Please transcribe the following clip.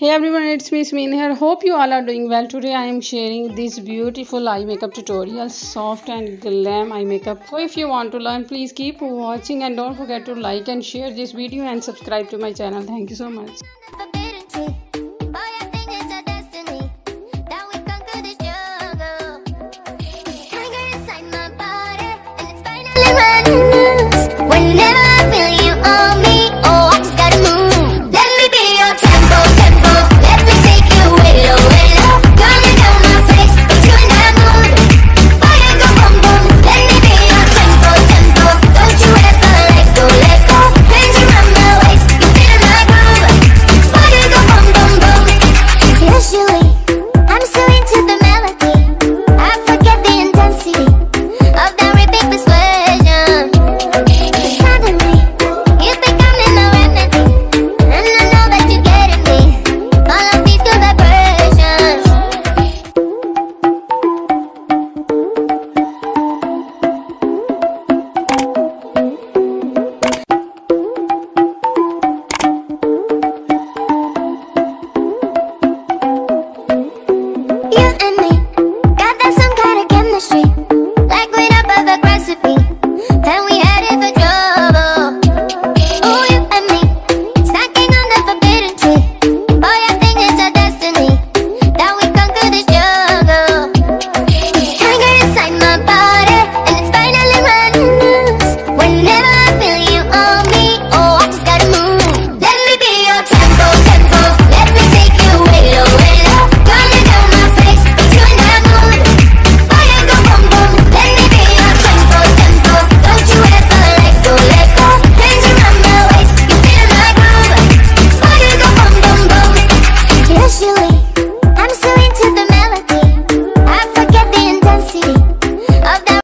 Hey everyone, it's me Sameen here. Hope you all are doing well. Today I am sharing this beautiful eye makeup tutorial, soft and glam eye makeup. So if you want to learn, please keep watching and don't forget to like and share this video and subscribe to my channel. Thank you so much. Whenever I feel you on me, oh, I just gotta move. Let me be your tempo, tempo. Let me take you way low, way low. Gonna know my face, put you in that mood. Fire go boom, boom. Let me be your tempo, tempo. Don't you ever let go, let go. Hands around my waist, you feel my groove. Fire go boom, boom, boom. Usually, I'm so into the melody, I forget the intensity of that ripping persuasion. Suddenly, you think I'm in my remedy, and I know that you're getting me. All of these good vibrations. You and me got that some kind of chemistry, like we're a perfect recipe, and we had it for trouble. Oh, you and me snacking on the forbidden tree. Boy, I think it's our destiny that we conquer this jungle. This hunger inside my body, and it's finally running loose. Whenever I feel you on me, oh, I just gotta move. Let me be your tempo, tempo. Let me take you way low, way low. Gonna know my face, put you in that mood. Fire go boom, boom. Let me be your tempo, tempo. Don't you ever let go, let go. Hands around my waist, you feel my groove. Fire go boom, boom, boom. Usually,